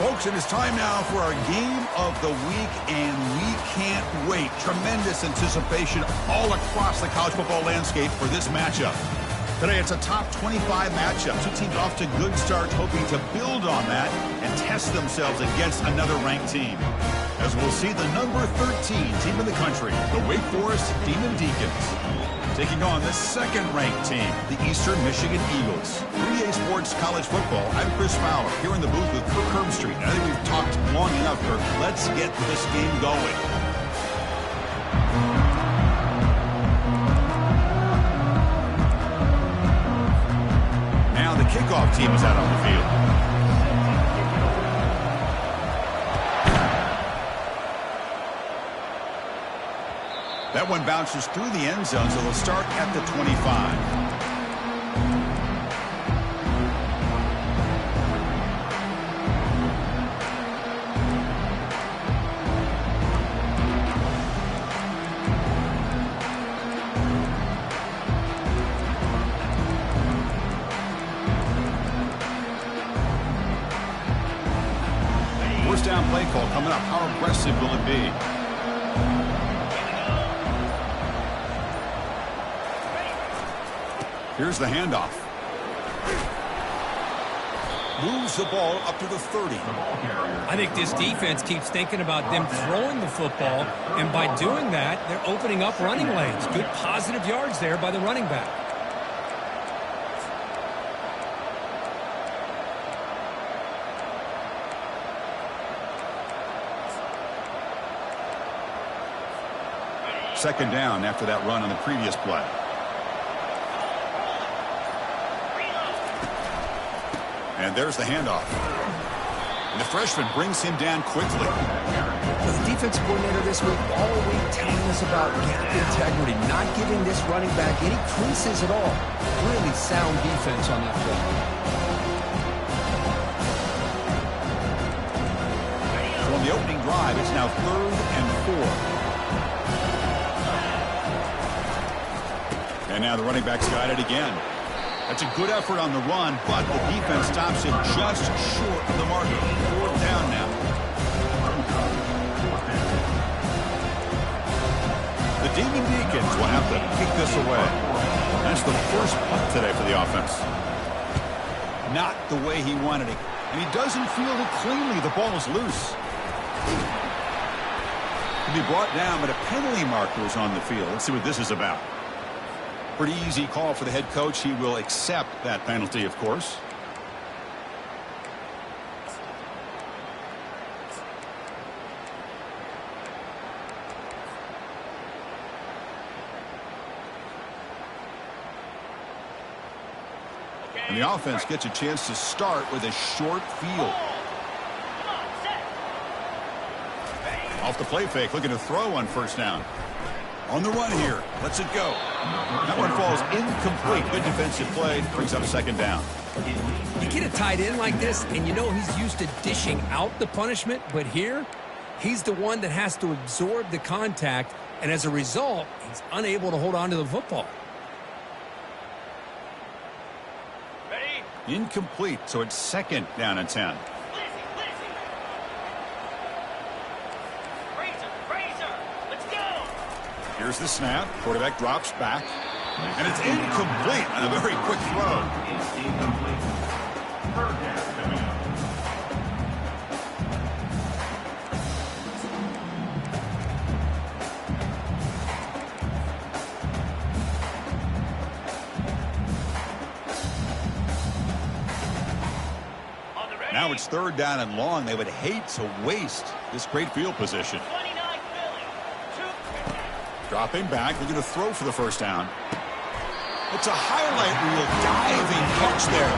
Folks, it is time now for our game of the week, and we can't wait. Tremendous anticipation all across the college football landscape for this matchup. Today, it's a top 25 matchup. Two teams off to good starts, hoping to build on that and test themselves against another ranked team. As we'll see the number 13 team in the country, the Wake Forest Demon Deacons, taking on the second-ranked team, the Eastern Michigan Eagles. 3A Sports College Football, I'm Chris Fowler, here in the booth with Kirk Herbstreit. I think we've talked long enough, Kirk. Let's get this game going. Now the kickoff team is out on the field. That one bounces through the end zone, so they'll start at the 25. First down play call coming up. How aggressive will it be? Here's the handoff. Moves the ball up to the 30. I think this defense keeps thinking about them throwing the football, and by doing that, they're opening up running lanes. Good positive yards there by the running back. Second down after that run on the previous play. And there's the handoff. And the freshman brings him down quickly. The defensive coordinator this week all week telling us about gap integrity, not giving this running back any creases at all. Really sound defense on that play. So on the opening drive, it's now 3rd and 4. And now the running back's got it again. That's a good effort on the run, but the defense stops him just short of the marker. 4th down now. The Demon Deacons will have to kick this away. That's the first punt today for the offense. Not the way he wanted it. And he doesn't field it cleanly. The ball is loose. He'll be brought down, but a penalty marker is on the field. Let's see what this is about. Pretty easy call for the head coach. He will accept that penalty, of course. And the offense gets a chance to start with a short field. Off the play fake, looking to throw on first down. On the run here. Lets it go. That one falls incomplete. Good defensive play. Brings up second down. You get a tight end like this, and you know he's used to dishing out the punishment, but here, he's the one that has to absorb the contact, and as a result, he's unable to hold on to the football. Ready? Incomplete, so it's second down and 10. Here's the snap. Quarterback drops back. And it's incomplete on a very quick throw. Now it's 3rd down and long. They would hate to waste this great field position. Dropping back, looking to throw for the first down. It's a highlight reel diving catch there.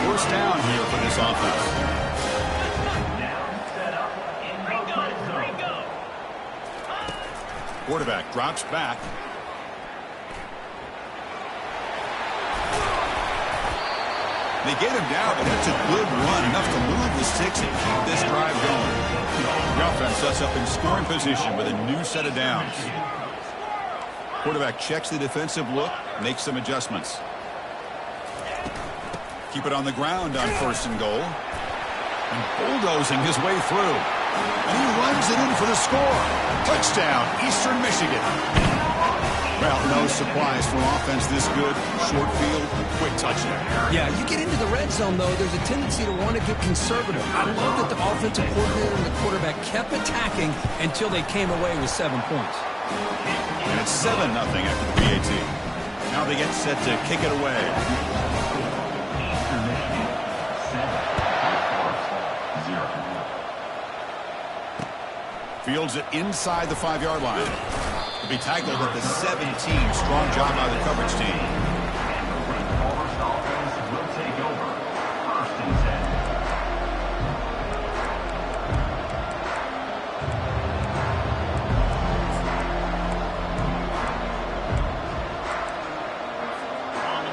First down here for this offense. Quarterback drops back. They get him down, but that's a good run, enough to move the sticks and keep this drive going. The offense sets up in scoring position with a new set of downs. Quarterback checks the defensive look, makes some adjustments. Keep it on the ground on 1st and goal. And bulldozing his way through. And he runs it in for the score. Touchdown, Eastern Michigan. Well, no surprise from offense this good. Short field, quick touchdown. Yeah, you get into the red zone, though, there's a tendency to want to get conservative. I love that the offensive coordinator and the quarterback kept attacking until they came away with 7 points. And it's 7-0 after the PAT. Now they get set to kick it away. Fields it inside the 5-yard line. To be tackled at the 17. Strong job by the coverage team.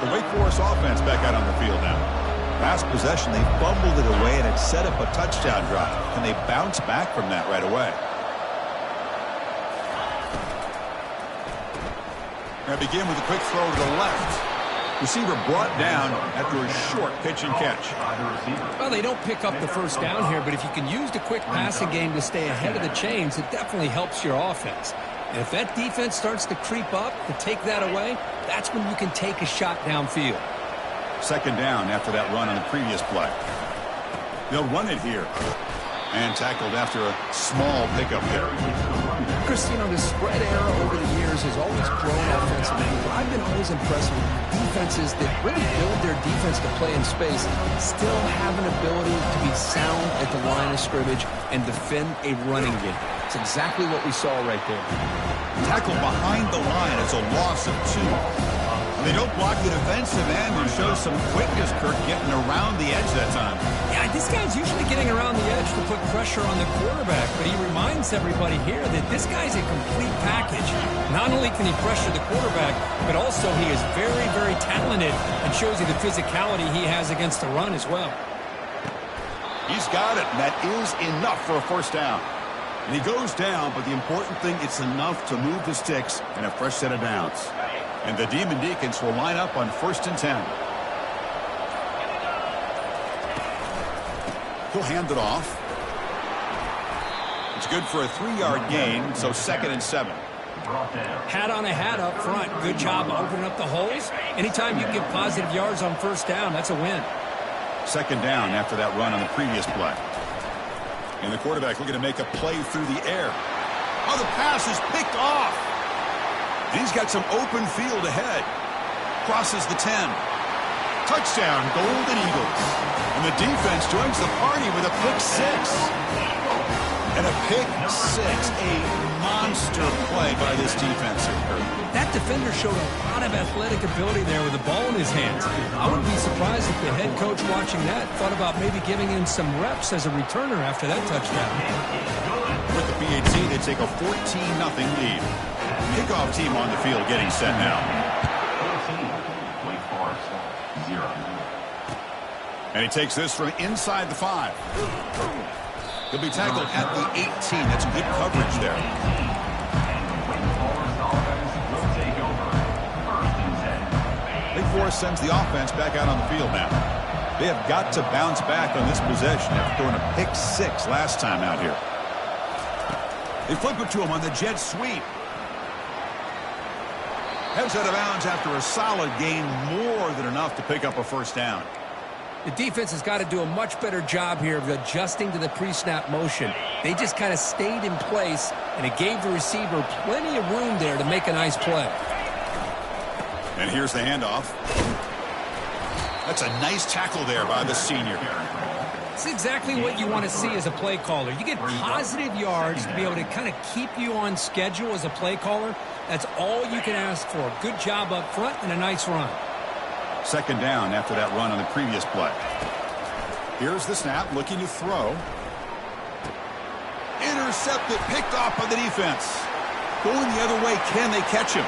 The Wake Forest offense back out on the field now. Last possession, they fumbled it away, and it set up a touchdown drive. Can they bounce back from that right away? Now begin with a quick throw to the left. Receiver brought down after a short pitch and catch. Well, they don't pick up the first down here, but if you can use the quick passing game to stay ahead of the chains, it definitely helps your offense. And if that defense starts to creep up to take that away, that's when you can take a shot downfield. Second down after that run on the previous play. They'll run it here. And tackled after a small pickup there. Chris, you know, the spread era over the years has always grown offensively, but I've been always impressed with defenses that really build their defense to play in space, still have an ability to be sound at the line of scrimmage and defend a running game. It's exactly what we saw right there. Tackled behind the line. It's a loss of 2. They don't block the defensive end and show some quickness, Kirk, getting around the edge that time. Yeah, this guy's usually getting around the edge to put pressure on the quarterback, but he reminds everybody here that this guy's a complete package. Not only can he pressure the quarterback, but also he is very, very talented and shows you the physicality he has against the run as well. He's got it, and that is enough for a first down. And he goes down, but the important thing, it's enough to move the sticks and a fresh set of downs. And the Demon Deacons will line up on 1st and 10. He'll hand it off. It's good for a 3-yard gain, so 2nd and 7. Hat on a hat up front. Good job opening up the holes. Anytime you get positive yards on first down, that's a win. 2nd down after that run on the previous play. And the quarterback looking to make a play through the air. Oh, the pass is picked off. And he's got some open field ahead. Crosses the 10. Touchdown, Golden Eagles. And the defense joins the party with a pick 6. And a pick 6. A monster play by this defense here. That defender showed a lot of athletic ability there with the ball in his hands. I wouldn't be surprised if the head coach watching that thought about maybe giving him some reps as a returner after that touchdown. With the PAT, they take a 14-0 lead. Kickoff team on the field getting set now. And he takes this from inside the 5. He'll be tackled at the 18. That's good coverage there. Wake Forest sends the offense back out on the field now. They have got to bounce back on this possession after throwing a pick 6 last time out here. They flip it to him on the jet sweep. Heads out of bounds after a solid gain, more than enough to pick up a first down. The defense has got to do a much better job here of adjusting to the pre-snap motion. They just kind of stayed in place, and it gave the receiver plenty of room there to make a nice play. And here's the handoff. That's a nice tackle there by the senior. It's exactly what you want to see as a play caller. You get positive yards to be able to kind of keep you on schedule as a play caller. That's all you can ask for. Good job up front and a nice run. 2nd down after that run on the previous play. Here's the snap, looking to throw. Intercepted, picked off by the defense. Going the other way, can they catch him?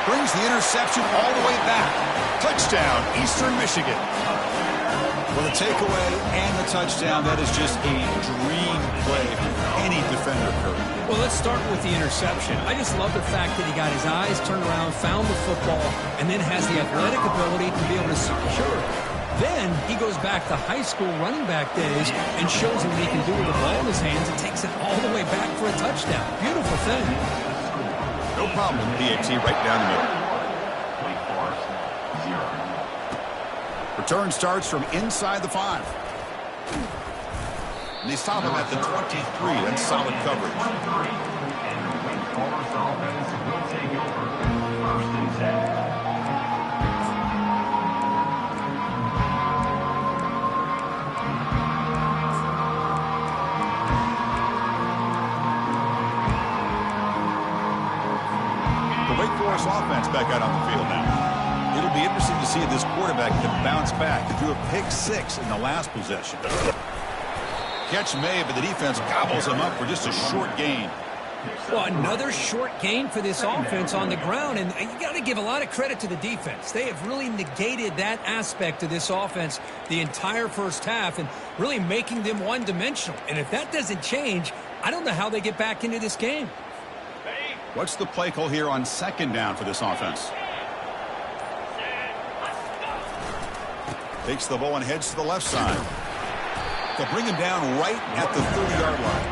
Brings the interception all the way back. Touchdown, Eastern Michigan. Well, the takeaway and the touchdown, that is just a dream play for any defender, Kirk. Well, let's start with the interception. I just love the fact that he got his eyes turned around, found the football, and then has the athletic ability to be able to secure it. Then he goes back to high school running back days and shows him what he can do with the ball in his hands and takes it all the way back for a touchdown. Beautiful thing. No problem with PAT right down the middle. Return starts from inside the 5. And they stop him at the 23. That's solid coverage. The Wake Forest offense back out on the field now. It'll be interesting to see if this quarterback can bounce back. He threw a pick 6 in the last possession. Catch made, but the defense gobbles him up for just a short gain. Well, another short gain for this offense on the ground, and you got to give a lot of credit to the defense. They have really negated that aspect of this offense the entire first half and really making them one-dimensional. And if that doesn't change, I don't know how they get back into this game. What's the play call here on second down for this offense? Takes the ball and heads to the left side. They'll bring him down right at the 30-yard line.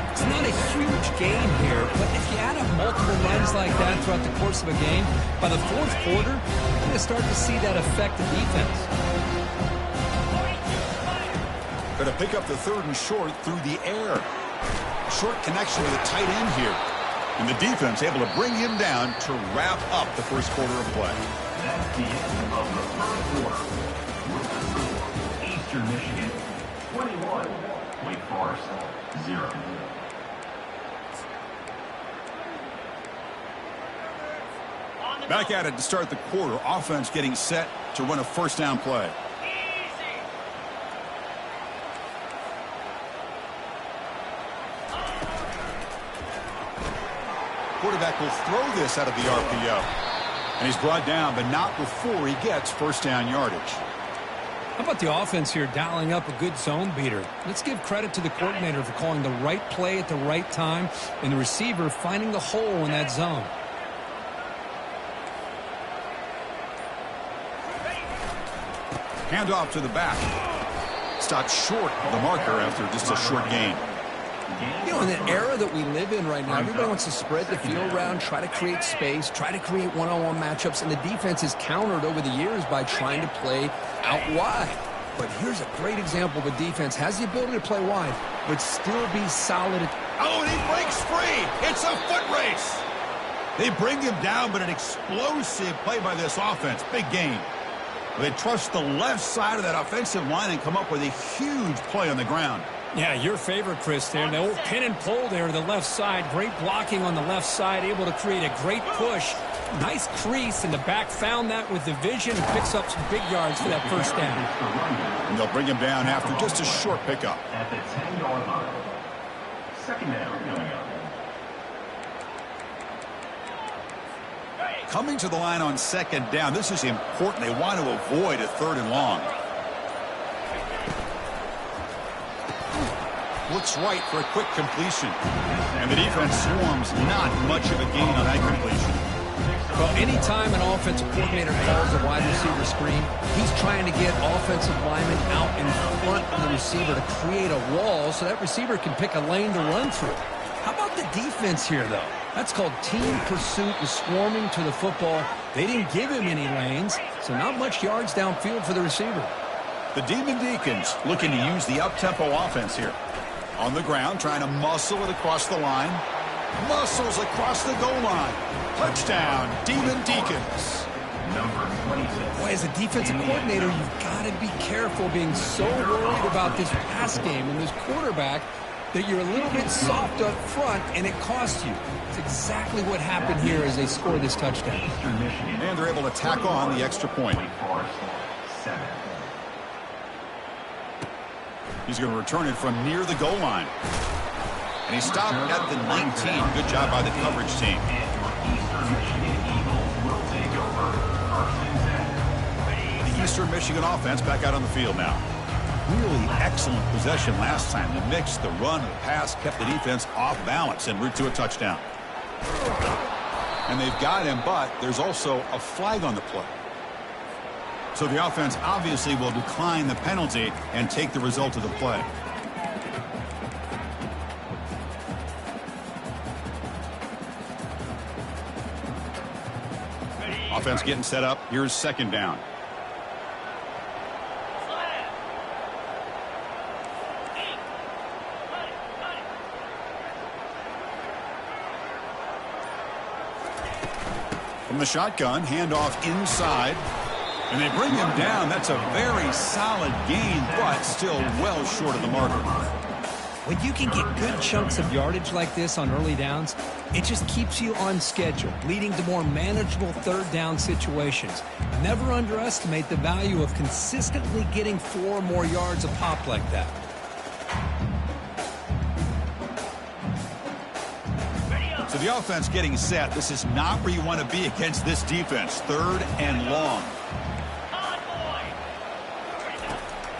It's not a huge gain here, but if you add up multiple runs like that throughout the course of a game, by the fourth quarter, you're going to start to see that affect the defense. Going to pick up the 3rd and short through the air. Short connection with a tight end here. And the defense able to bring him down to wrap up the first quarter of play. That's the end of the first quarter. Eastern Michigan, 21. Wake Forest, 0. Back at it to start the quarter. Offense getting set to run a first down play. Quarterback will throw this out of the RPO. And he's brought down, but not before he gets first down yardage. How about the offense here dialing up a good zone beater? Let's give credit to the coordinator for calling the right play at the right time and the receiver finding the hole in that zone. Handoff to the back. Stopped short of the marker after just a short gain. You know, in the era that we live in right now, everybody wants to spread the field around, try to create space, try to create one-on-one matchups, and the defense is countered over the years by trying to play out wide. But here's a great example of a defense has the ability to play wide, but still be solid. Oh, and he breaks free. It's a foot race. They bring him down, but an explosive play by this offense. Big gain. They trust the left side of that offensive line and come up with a huge play on the ground. Yeah, your favorite, Chris, there. The old pin and pull there to the left side. Great blocking on the left side, able to create a great push. Nice crease, and the back found that with the vision and picks up some big yards for that first down. And they'll bring him down after just a short pickup. At the 10-yard line. Second down coming up. Coming to the line on second down, this is important. They want to avoid a 3rd and long. Looks right for a quick completion. And the defense swarms not much of a gain on that completion. Well, anytime an offensive coordinator calls a wide receiver screen, he's trying to get offensive linemen out in front of the receiver to create a wall so that receiver can pick a lane to run through. How about the defense here, though? That's called team pursuit and swarming to the football. They didn't give him any lanes, so not much yards downfield for the receiver. The Demon Deacons looking to use the up-tempo offense here. On the ground, trying to muscle it across the line. Muscles across the goal line. Touchdown, Demon Deacons. Number 26. Boy, as a defensive coordinator, you've got to be careful being so worried about this pass game and this quarterback that you're a little bit soft up front, and it costs you. It's exactly what happened here as they score this touchdown. And they're able to tack on the extra point. Wake Forest, 7. He's going to return it from near the goal line. And he stopped at the 19. Good job by the coverage team. The Eastern Michigan offense back out on the field now. Really excellent possession last time. The mix, the run, the pass kept the defense off balance en route to a touchdown. And they've got him, but there's also a flag on the play. So the offense obviously will decline the penalty and take the result of the play. Offense getting set up. Here's second down. From the shotgun, handoff inside. And they bring him down. That's a very solid gain, but still well short of the marker. When you can get good chunks of yardage like this on early downs, it just keeps you on schedule, leading to more manageable third down situations. Never underestimate the value of consistently getting 4 or more yards a pop like that. So the offense getting set. This is not where you want to be against this defense. Third and long.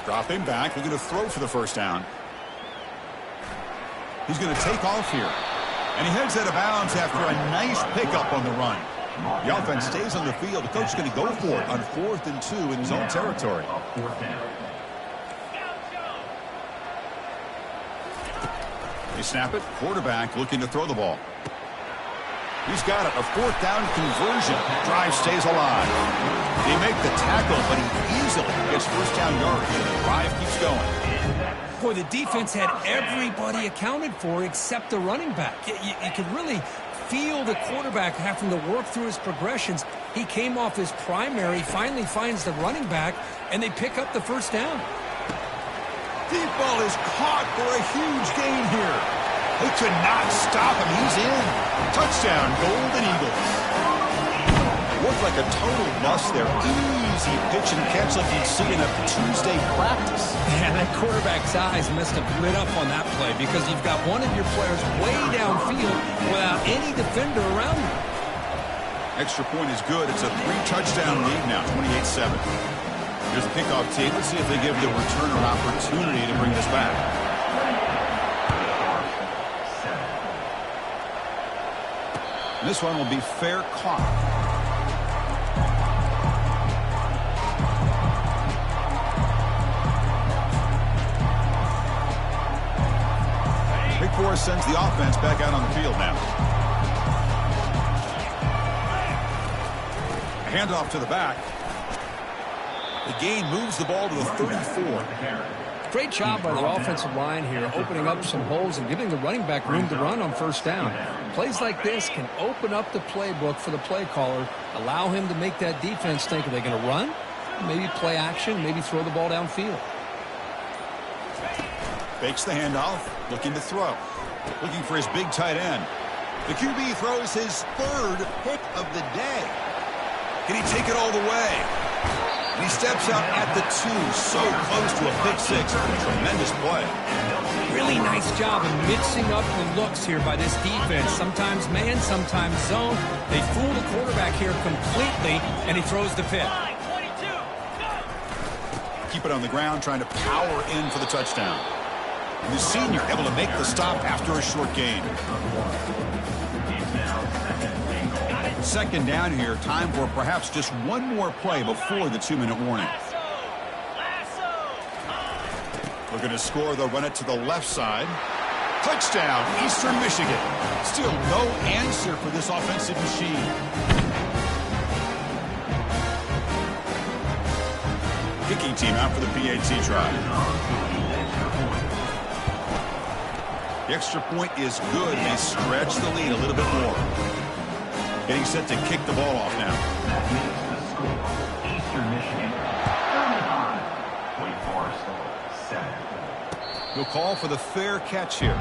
Dropping back, looking to throw for the first down. He's going to take off here. And he heads out of bounds after a nice pickup on the run. The offense stays on the field. The coach is going to go for it on 4th and 2 in his own territory. They snap it. Quarterback looking to throw the ball. He's got it. A 4th down conversion. Drive stays alive. They make the tackle, but he easily gets first down yards. The drive keeps going. Boy, the defense had everybody accounted for except the running back. You could really feel the quarterback having to work through his progressions. He came off his primary, finally finds the running back, and they pick up the first down. Deep ball is caught for a huge gain here. They could not stop him. He's in. Touchdown, Golden Eagles. Looked like a total bust there. Easy pitch and catch like you'd see in a Tuesday practice. Man, that quarterback's eyes must have lit up on that play because you've got one of your players way downfield without any defender around him. Extra point is good. It's a 3-touchdown lead now, 28-7. Here's the kickoff team. Let's see if they give the returner opportunity to bring this back. This one will be fair caught. Big Forest sends the offense back out on the field now. A handoff to the back. The gain moves the ball to the 34. Great job by the offensive line here, opening up some holes and giving the running back room to run on first down. Plays like this can open up the playbook for the play caller, allow him to make that defense think, are they going to run? Maybe play action, maybe throw the ball downfield. Fakes the handoff, looking to throw. Looking for his big tight end. The QB throws his 3rd pick of the day. Can he take it all the way? And he steps out at the 2, so close to a pick 6. Tremendous play. Really nice job in mixing up the looks here by this defense. Sometimes man, sometimes zone. They fool the quarterback here completely, and he throws the pick. Keep it on the ground, trying to power in for the touchdown. And the senior able to make the stop after a short gain. Second down here, time for perhaps just one more play before the 2-minute warning. Looking to score, they'll run it to the left side. Touchdown, Eastern Michigan. Still no answer for this offensive machine. Kicking team out for the PAT try. The extra point is good. They stretch the lead a little bit more. Getting set to kick the ball off now. Eastern Michigan, 35. Wake Forest, 7. He'll call for the fair catch here.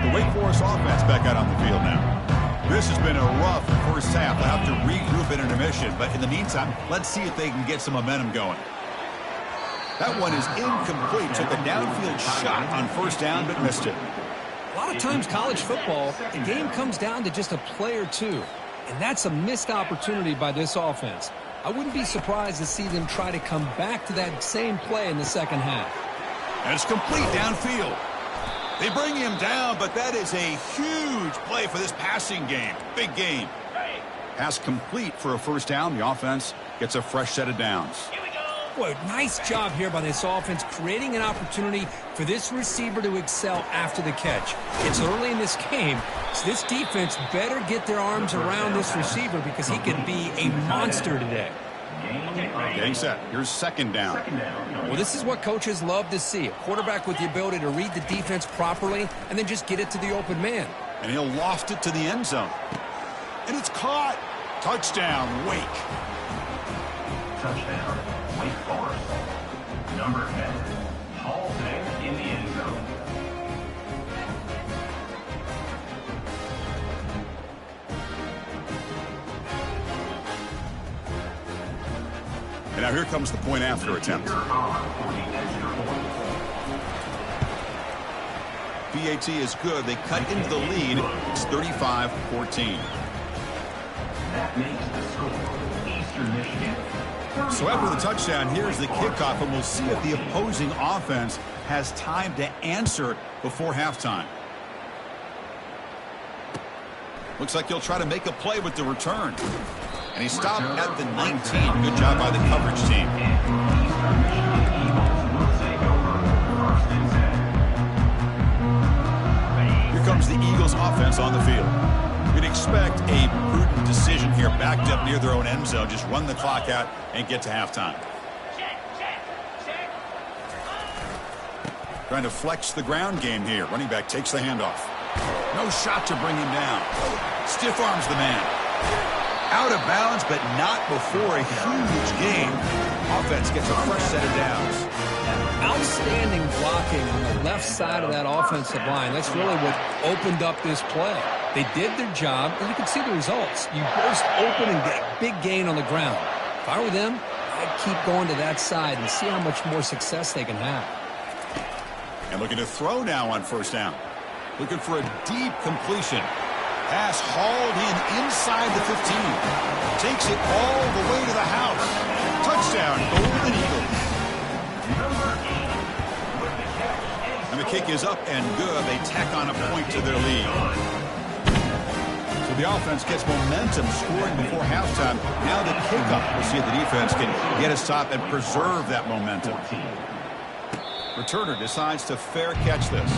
The Wake Forest offense back out on the field now. This has been a rough first half. They'll have to regroup in intermission, but in the meantime, let's see if they can get some momentum going. That one is incomplete. Took a downfield shot on first down, but missed it. A lot of times college football, the game comes down to just a play or two, and that's a missed opportunity by this offense. I wouldn't be surprised to see them try to come back to that same play in the second half. And it's complete downfield. They bring him down, but that is a huge play for this passing game. Big game. Pass complete for a first down. The offense gets a fresh set of downs. Boy, nice job here by this offense, creating an opportunity for this receiver to excel after the catch. It's early in this game, so this defense better get their arms around this receiver because he could be a monster today. Getting set. Here's second down. Well, this is what coaches love to see. A quarterback with the ability to read the defense properly and then just get it to the open man. And he'll loft it to the end zone. And it's caught. Touchdown, Wake. Touchdown, Wake Forest. Number 10, Hall Tech in the end zone. And now here comes the point after attempt. PAT is good. They cut into the lead. It's 35-14. That makes the score Eastern Michigan. So after the touchdown, here's the kickoff, and we'll see if the opposing offense has time to answer before halftime. Looks like he'll try to make a play with the return. And he stopped at the 19. Good job by the coverage team. Eastern Michigan Eagles will take over first and 10. Here comes the Eagles offense on the field. You'd expect a prudent decision here, backed up near their own end zone. Just run the clock out and get to halftime. Trying to flex the ground game here. Running back takes the handoff. No shot to bring him down. Stiff arms the man. Out of bounds, but not before a huge gain. Offense gets a fresh set of downs. Outstanding blocking on the left side of that offensive line. That's really what opened up this play. They did their job, and you can see the results. You burst open and get a big gain on the ground. If I were them, I'd keep going to that side and see how much more success they can have. And looking to throw now on first down. Looking for a deep completion. Pass hauled in inside the 15. Takes it all the way to the house. Touchdown, Golden Eagles. And the kick is up and good. They tack on a point to their lead. So the offense gets momentum scoring before halftime. Now the kickoff. We'll see if the defense can get a stop and preserve that momentum. Returner decides to fair catch this.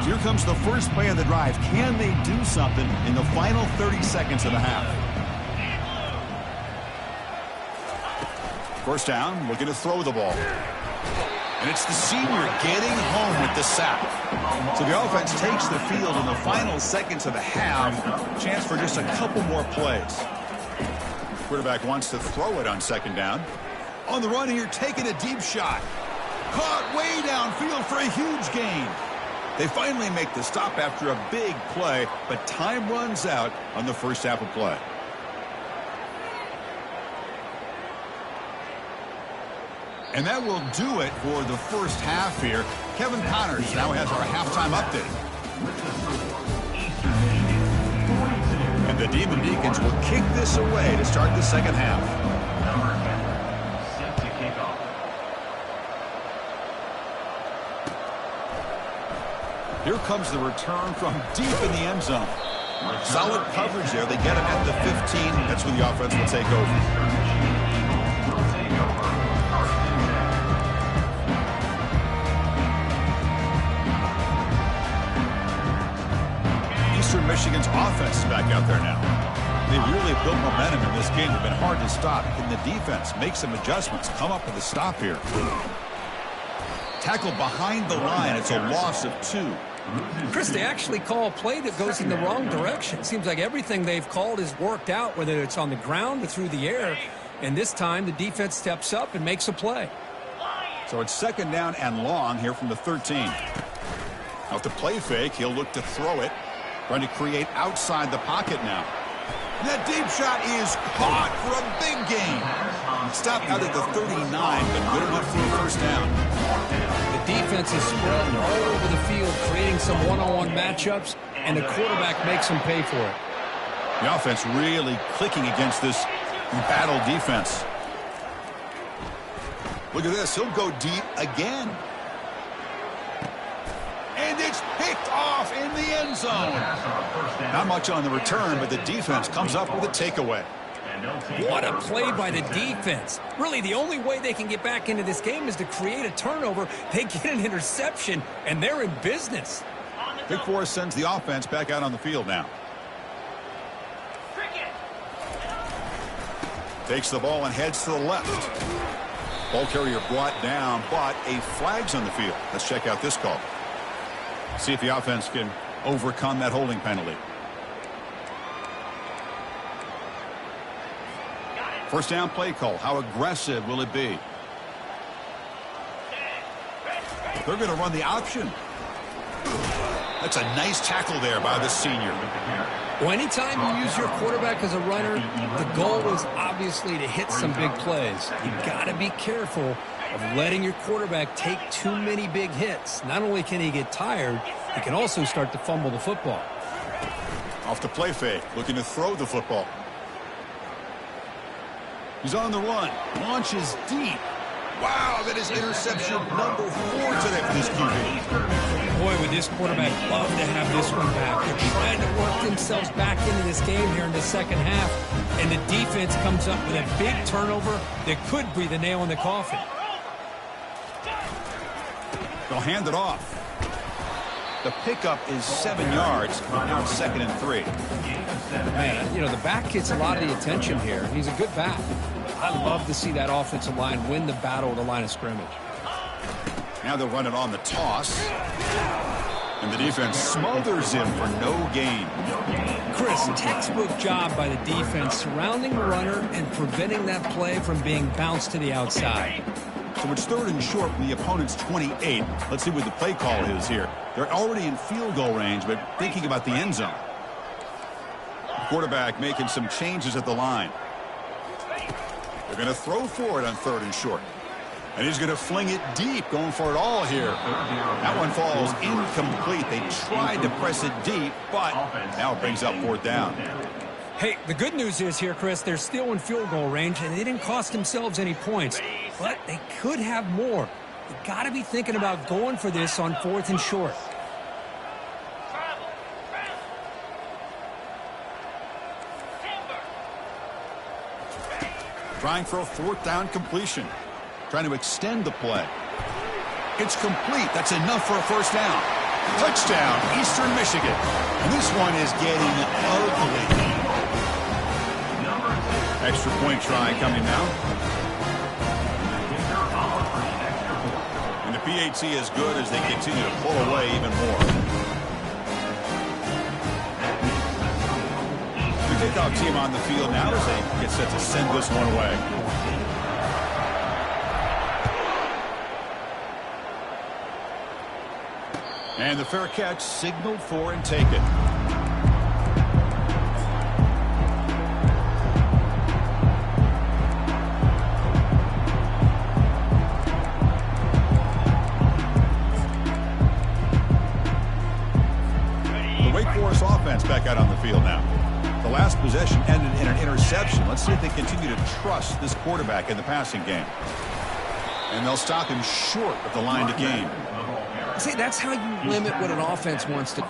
Here comes the first play of the drive. Can they do something in the final 30 seconds of the half? First down, looking to throw the ball. And it's the senior getting home with the sack. So the offense takes the field in the final seconds of the half. Chance for just a couple more plays. Quarterback wants to throw it on second down. On the run here, taking a deep shot. Caught way downfield for a huge gain. They finally make the stop after a big play, but time runs out on the first half of play. And that will do it for the first half here. Kevin Connors now has our halftime update. And the Demon Deacons will kick this away to start the second half. Set to kick off. Here comes the return from deep in the end zone. Solid coverage there. They get him at the 15. That's when the offense will take over. Eastern Michigan's offense is back out there now. They really built momentum in this game. They've been hard to stop. Can the defense make some adjustments? Come up with a stop here. Tackle behind the line. It's a loss of 2. Chris, they actually call a play that goes in the wrong direction. It seems like everything they've called has worked out, whether it's on the ground or through the air. And this time, the defense steps up and makes a play. So it's second down and long here from the 13. Out the play fake, he'll look to throw it. Trying to create outside the pocket now. That deep shot is caught for a big gain. Stopped out at the 39, but good enough for a first down. The defense is spread all over the field, creating some one-on-one matchups, and the quarterback makes them pay for it. The offense really clicking against this battle defense. Look at this. He'll go deep again. And it's picked off in the end zone. Not much on the return, but the defense comes up with a takeaway. What a play by the defense. Really, the only way they can get back into this game is to create a turnover. They get an interception, and they're in business. Big Forest sends the offense back out on the field now. Takes the ball and heads to the left. Ball carrier brought down, but a flag's on the field. Let's check out this call. See if the offense can overcome that holding penalty. First down play call. How aggressive will it be? They're going to run the option. That's a nice tackle there by the senior. Well, anytime you use your quarterback as a runner, the goal is obviously to hit some big plays. You've got to be careful of letting your quarterback take too many big hits. Not only can he get tired, he can also start to fumble the football. Off the play fake, looking to throw the football. He's on the run, launches deep. Wow, that is interception number 4 today for this QB. Boy, would this quarterback love to have this one back. They're trying to work themselves back into this game here in the second half, and the defense comes up with a big turnover that could be the nail in the coffin. They'll hand it off. The pickup is 7 yards. Now it's 2nd and 3. Man, you know, the back gets a lot of the attention here. He's a good back. I love to see that offensive line win the battle at the line of scrimmage. Now they'll run it on the toss. And the defense smothers him for no gain. Chris, textbook job by the defense surrounding the runner and preventing that play from being bounced to the outside. So it's 3rd and short from the opponent's 28. Let's see what the play call is here. They're already in field goal range, but thinking about the end zone. The quarterback making some changes at the line. They're going to throw for it on 3rd and short. And he's going to fling it deep, going for it all here. That one falls incomplete. They tried to press it deep, but now it brings up 4th down. Hey, the good news is here, Chris, they're still in field goal range, and they didn't cost themselves any points. But they could have more. You've got to be thinking about going for this on 4th and short. Trying for a 4th down completion. Trying to extend the play. It's complete. That's enough for a first down. Touchdown, Eastern Michigan. And this one is getting ugly. Extra point try coming now. And the PAT is good as they continue to pull away even more. The kickoff team on the field now as they get set to send this one away. And the fair catch signaled for and taken. The Wake Forest offense back out on the field now. The last possession ended in an interception. Let's see if they continue to trust this quarterback in the passing game. And they'll stop him short of the line to gain. See, that's how you limit what an offense wants to do.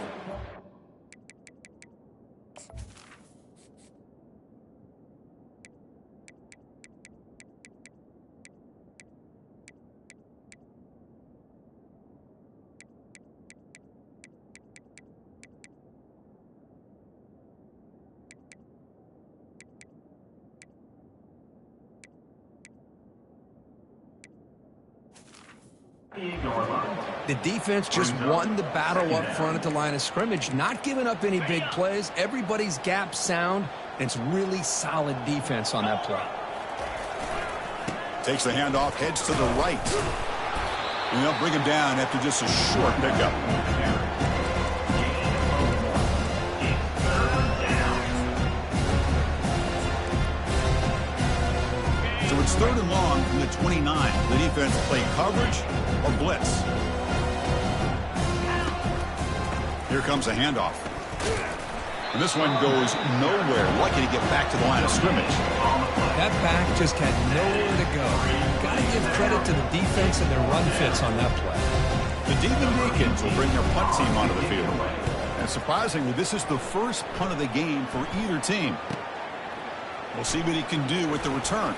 The defense just won the battle up front at the line of scrimmage, not giving up any big plays. Everybody's gap sound, and it's really solid defense on that play. Takes the handoff, heads to the right. And they'll bring him down after just a short pickup. So it's 3rd and long from the 29. The defense play coverage or blitz. Here comes a handoff. And this one goes nowhere. Lucky to get back to the line of scrimmage. That back just had nowhere to go. Got to give credit to the defense and their run fits on that play. The Demon Deacons will bring their punt team onto the field. And surprisingly, this is the first punt of the game for either team. We'll see what he can do with the return.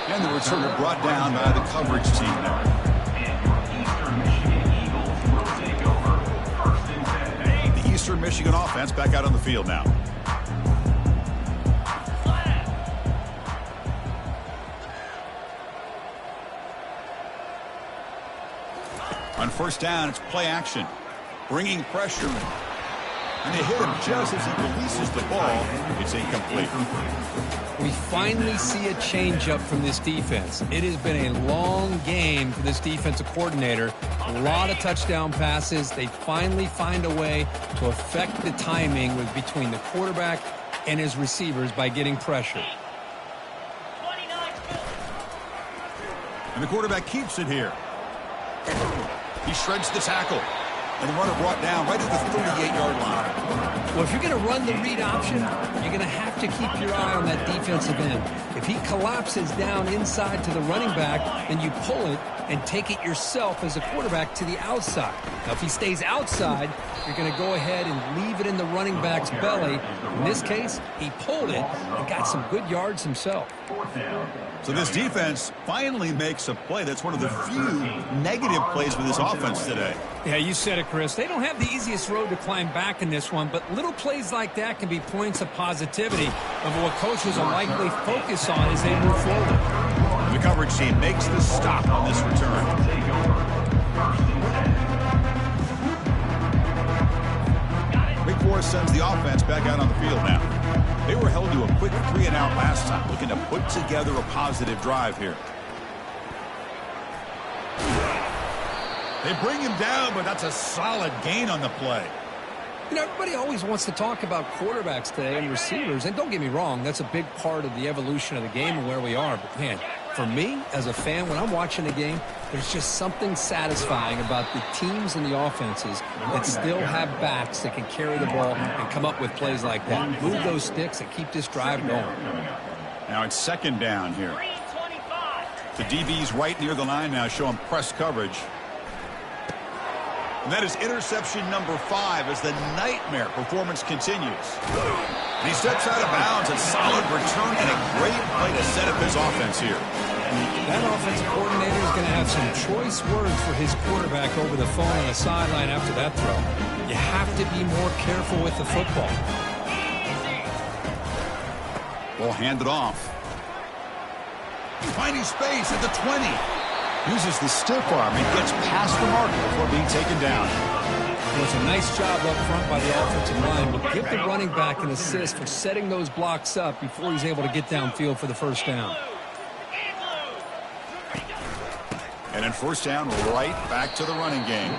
And the returner brought down by the coverage team there. The Eastern Michigan offense back out on the field now. On 1st down, it's play action. Bringing pressure. And they hit him just as he releases the ball. It's incomplete. We finally see a change-up from this defense. It has been a long game for this defensive coordinator. A lot of touchdown passes. They finally find a way to affect the timing between the quarterback and his receivers by getting pressure. And the quarterback keeps it here. He shreds the tackle. And the runner brought down right at the 38-yard line. Well, if you're going to run the read option, you're going to have to keep your eye on that defensive end. If he collapses down inside to the running back, then you pull it and take it yourself as a quarterback to the outside. Now, if he stays outside, you're going to go ahead and leave it in the running back's belly. In this case, he pulled it and got some good yards himself. So this defense finally makes a play. That's one of the few negative plays for this offense today. Yeah, you said it, Chris. They don't have the easiest road to climb back in this one, but little plays like that can be points of positivity of what coaches will likely focus on as they move forward. The coverage team makes the stop on this return. Wake Forest sends the offense back out on the field now. They were held to a quick 3-and-out last time, looking to put together a positive drive here. They bring him down, but that's a solid gain on the play. You know, everybody always wants to talk about quarterbacks today and receivers, and don't get me wrong, that's a big part of the evolution of the game and where we are. But, man, for me, as a fan, when I'm watching a game, there's just something satisfying about the teams and the offenses that still have backs that can carry the ball and come up with plays like that. Move those sticks and keep this drive going. Now it's 2nd down here. The DB's right near the line now, showing press coverage. And that is interception number 5 as the nightmare performance continues. And he steps out of bounds. A solid return and a great play to set up his offense here. That offensive coordinator is going to have some choice words for his quarterback over the phone on the sideline after that throw. You have to be more careful with the football. Ball handed off. Finding space at the 20. Uses the stiff arm and gets past the mark before being taken down. It was a nice job up front by the offensive line, but give the running back an assist for setting those blocks up before he's able to get downfield for the 1st down. And then 1st down, right back to the running game.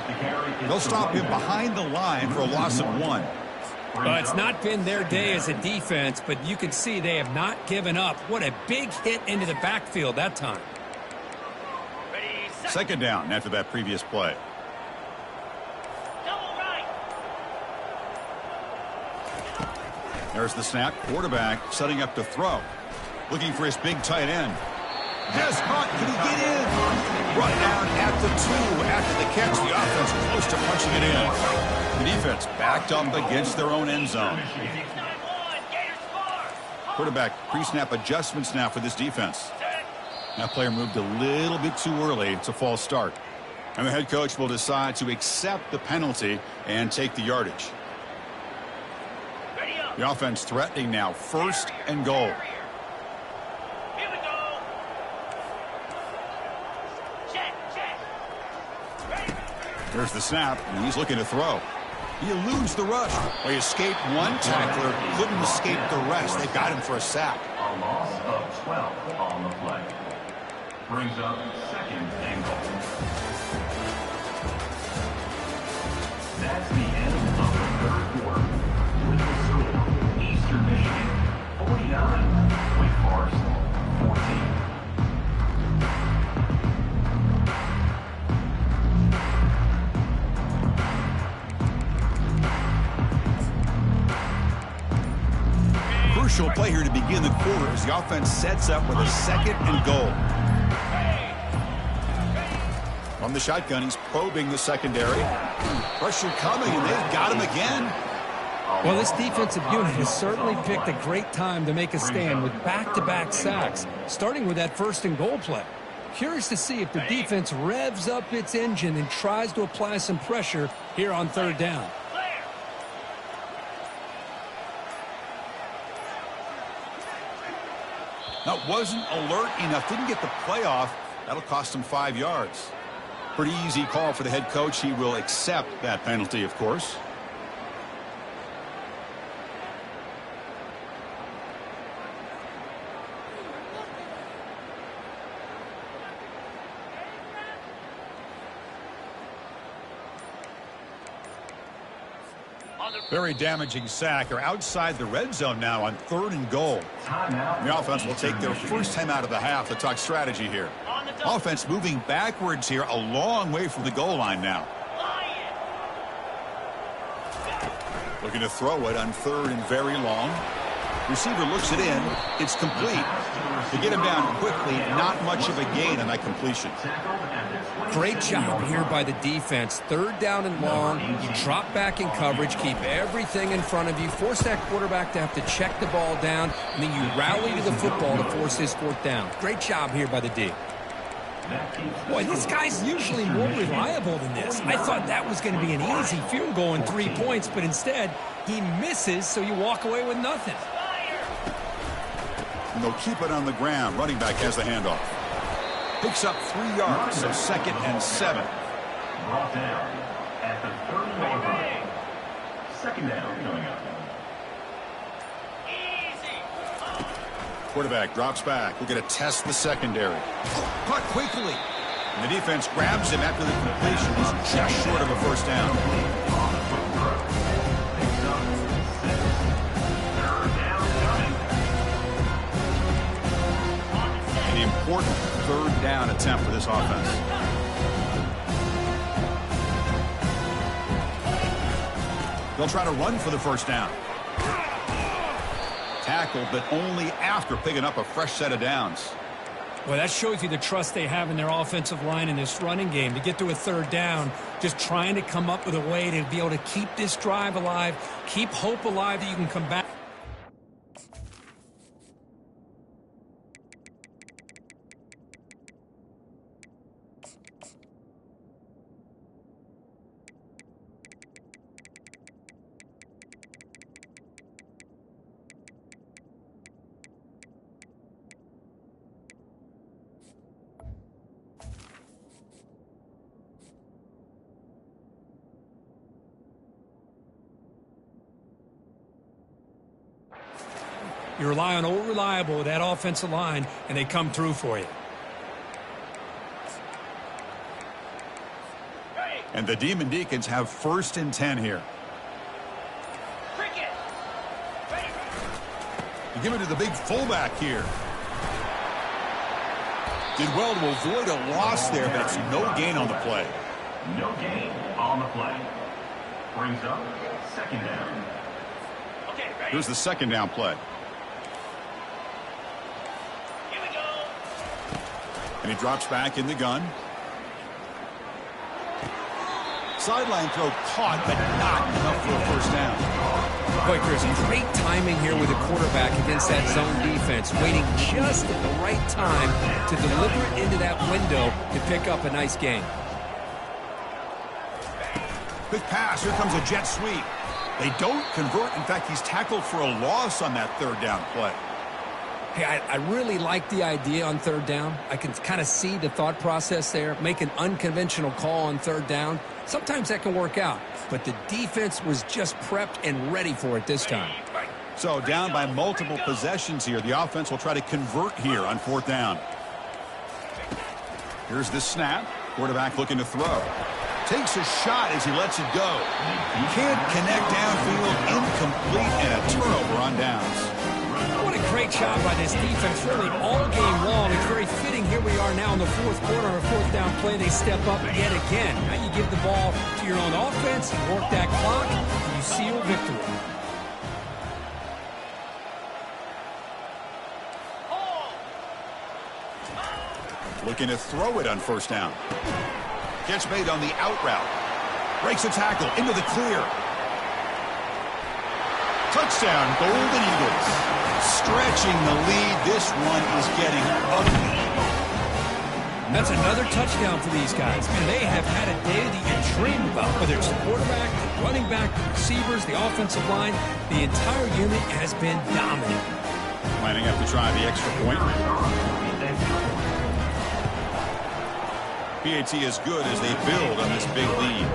They'll stop him behind the line for a loss of 1. Well, it's not been their day as a defense, but you can see they have not given up. What a big hit into the backfield that time. 2nd down after that previous play. There's the snap. Quarterback setting up to throw. Looking for his big tight end. Has caught. Can he get in? Brought down at the 2 after the catch. The offense close to punching it in. The defense backed up against their own end zone. Quarterback pre-snap adjustments now for this defense. That player moved a little bit too early. It's a false start. And the head coach will decide to accept the penalty and take the yardage. The offense threatening now. 1st and goal. There's the snap, and he's looking to throw. He eludes the rush. Well, he escaped one tackler, couldn't escape the rest. They got him for a sack. A loss of 12 on the play. Brings up 2nd and goal. That's the end of the 3rd quarter. With the score, Eastern Michigan 49, crucial play here to begin the quarter as the offense sets up with a 2nd and goal. From the shotgun, he's probing the secondary. Pressure coming, and they've got him again. Well, this defensive unit has certainly picked a great time to make a stand with back-to-back sacks, starting with that 1st and goal play. Curious to see if the defense revs up its engine and tries to apply some pressure here on 3rd down. That wasn't alert enough. Didn't get the play off. That'll cost him 5 yards. Pretty easy call for the head coach. He will accept that penalty, of course. Very damaging sack. They're outside the red zone now on 3rd and goal. The offense will take their first time out of the half to talk strategy here. Offense moving backwards here, a long way from the goal line now. Looking to throw it on 3rd and very long. Receiver looks it in. It's complete. To get him down quickly, not much of a gain on that completion. Great job here by the defense. 3rd down and long. You drop back in coverage, keep everything in front of you, force that quarterback to have to check the ball down, and then you rally to the football to force his 4th down. Great job here by the D. Boy, this guy's usually more reliable than this. I thought that was going to be an easy field goal and 3 points, but instead he misses, so you walk away with nothing. And they'll keep it on the ground. Running back has the handoff. Picks up 3 yards, so 2nd and 7. Brought down at the 30-yard line. 2nd down coming up. Quarterback drops back. We're going to test the secondary. Caught quickly. And the defense grabs him after the completion. He's just short of a 1st down. An important 3rd down attempt for this offense. They'll try to run for the 1st down. Tackled, but only after picking up a fresh set of downs. Well, that shows you the trust they have in their offensive line in this running game. To get to a 3rd down, just trying to come up with a way to be able to keep this drive alive, keep hope alive that you can come back. You rely on old reliable with that offensive line, and they come through for you. And the Demon Deacons have 1st and 10 here. You give it to the big fullback here. Did well to avoid a loss there, but it's no gain on the play. No gain on the play. Brings up 2nd down. Here's the 2nd down play. And he drops back in the gun. Sideline throw caught, but not enough for a 1st down. Boy, Chris, great timing here with the quarterback against that zone defense, waiting just at the right time to deliver it into that window to pick up a nice gain. Quick pass. Here comes a jet sweep. They don't convert. In fact, he's tackled for a loss on that 3rd down play. Hey, I really like the idea on 3rd down. I can kind of see the thought process there. Make an unconventional call on 3rd down. Sometimes that can work out, but the defense was just prepped and ready for it this time. So down by multiple possessions here. The offense will try to convert here on 4th down. Here's the snap. Quarterback looking to throw. Takes a shot as he lets it go. Can't connect downfield. Incomplete, and a turnover on downs. What a great job by this defense, really all game long. It's very fitting. Here we are now in the 4th quarter, a 4th down play. They step up yet again. Now you give the ball to your own offense, you work that clock, and you seal victory. Looking to throw it on first down. Gets made on the out route. Breaks a tackle into the clear. Touchdown, Golden Eagles. Stretching the lead. This one is getting ugly. That's another touchdown for these guys. Man, they have had a day that you dream about. Whether it's the quarterback, the running back, the receivers, the offensive line, the entire unit has been dominant. Lining up to try the extra point. PAT is good as they build on this big lead.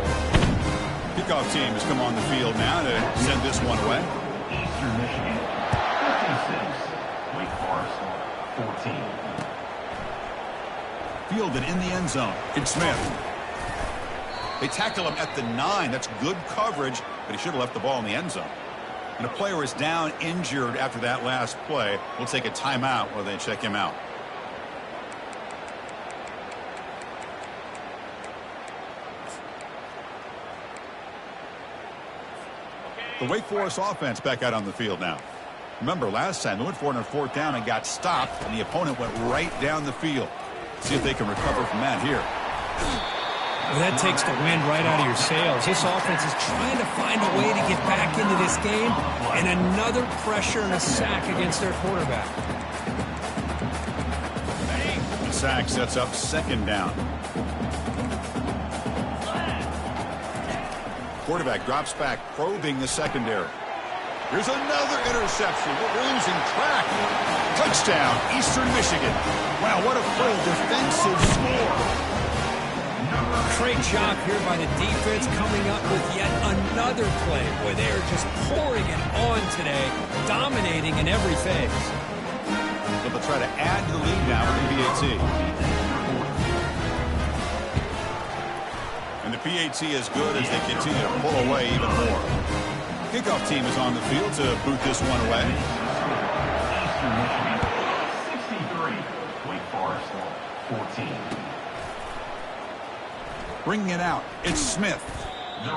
Kickoff team has come on the field now to send this one away. Eastern Michigan, 56. Wake Forest, 14. Fielded in the end zone. It's Smith. They tackle him at the 9. That's good coverage, but he should have left the ball in the end zone. And a player is down injured after that last play. We'll take a timeout while they check him out. The Wake Forest offense back out on the field now. Remember, last time they went for it on 4th down and got stopped, and the opponent went right down the field. See if they can recover from that here. Well, that takes the wind right out of your sails. This offense is trying to find a way to get back into this game, and another pressure and a sack against their quarterback. The sack sets up 2nd down. Quarterback drops back, probing the secondary. Here's another interception. We're losing track. Touchdown, Eastern Michigan. Wow, what a full defensive score. Great job here by the defense coming up with yet another play where they are just pouring it on today, dominating in every phase. So they'll try to add to the lead now with the PAT. And the PAT is good as they continue to pull away even more. Kickoff team is on the field to boot this one away. Eastern Michigan, 63. Wake Forest, 14. Bringing it out, it's Smith.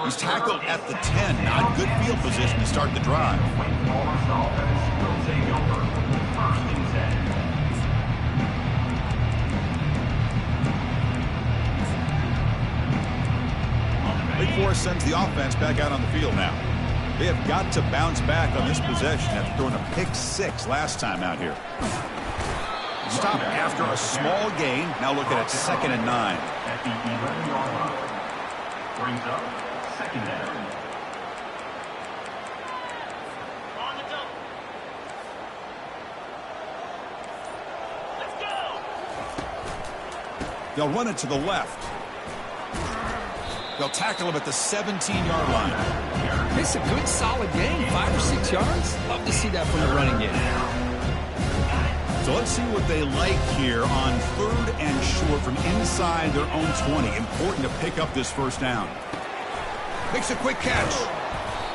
He's tackled at the 10. Not good field position to start the drive. Wake Forest offense will take over. 1st and 10. Wake Forest sends the offense back out on the field now. They have got to bounce back on this possession after throwing a pick 6 last time out here. Stop after a small gain. Now looking at 2nd and 9. At the 11-yard line. Brings up 2nd down. They'll run it to the left. They'll tackle him at the 17-yard line. It's a good, solid game, 5 or 6 yards. Love to see that from the running game. So let's see what they like here on 3rd and short from inside their own 20. Important to pick up this 1st down. Makes a quick catch.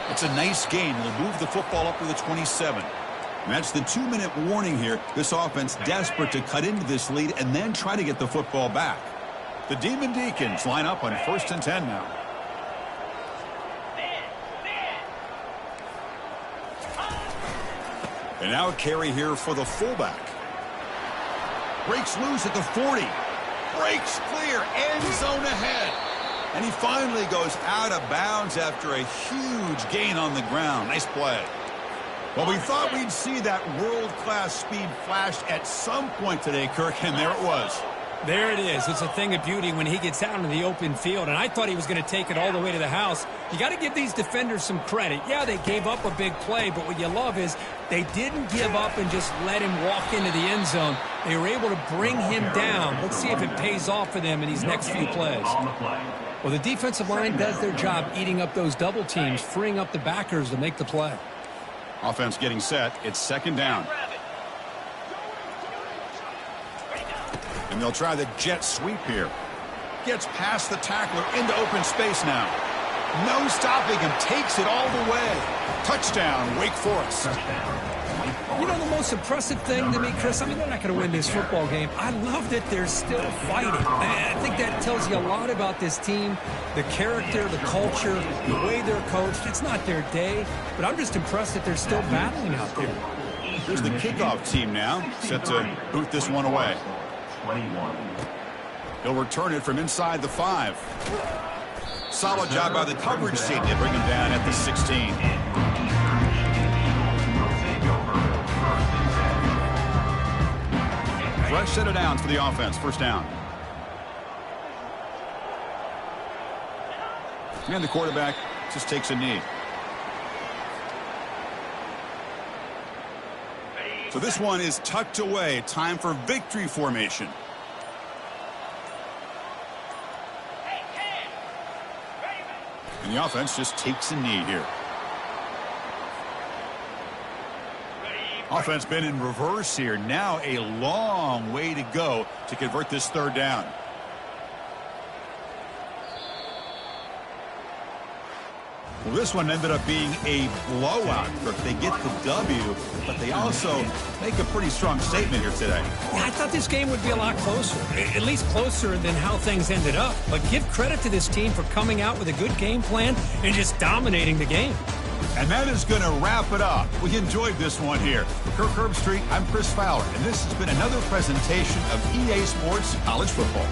It's a nice gain. They'll move the football up to the 27. And that's the 2-minute warning here. This offense desperate to cut into this lead and then try to get the football back. The Demon Deacons line up on 1st and 10 now. And now a carry here for the fullback. Breaks loose at the 40. Breaks clear. End zone ahead. And he finally goes out of bounds after a huge gain on the ground. Nice play. Well, we thought we'd see that world-class speed flash at some point today, Kirk, and there it was. There it is. It's a thing of beauty when he gets out into the open field, and I thought he was going to take it all the way to the house. You got to give these defenders some credit. Yeah, they gave up a big play, but what you love is they didn't give up and just let him walk into the end zone. They were able to bring him down. Let's see if it pays off for them in these next few plays. Well, the defensive line does their job eating up those double teams, freeing up the backers to make the play. Offense getting set. It's 2nd down. And they'll try the jet sweep here. Gets past the tackler into open space now. No stopping him. Takes it all the way. Touchdown, Wake Forest. You know the most impressive thing to me, Chris? I mean, they're not going to win this football game. I love that they're still fighting. I think that tells you a lot about this team, the character, the culture, the way they're coached. It's not their day, but I'm just impressed that they're still battling out there. Here's the kickoff team now, set to boot this one away. 21. He'll return it from inside the 5. Solid job by the coverage team. They bring him down at the 16. Fresh set of downs for the offense. First down. And the quarterback just takes a knee. So this one is tucked away. Time for victory formation. And the offense just takes a knee here. Offense been in reverse here. Now a long way to go to convert this third down. Well, this one ended up being a blowout. They get the W, but they also make a pretty strong statement here today. Yeah, I thought this game would be a lot closer, at least closer than how things ended up. But give credit to this team for coming out with a good game plan and just dominating the game. And that is going to wrap it up. We enjoyed this one here. For Kirk Herbstreit, I'm Chris Fowler, and this has been another presentation of EA Sports College Football.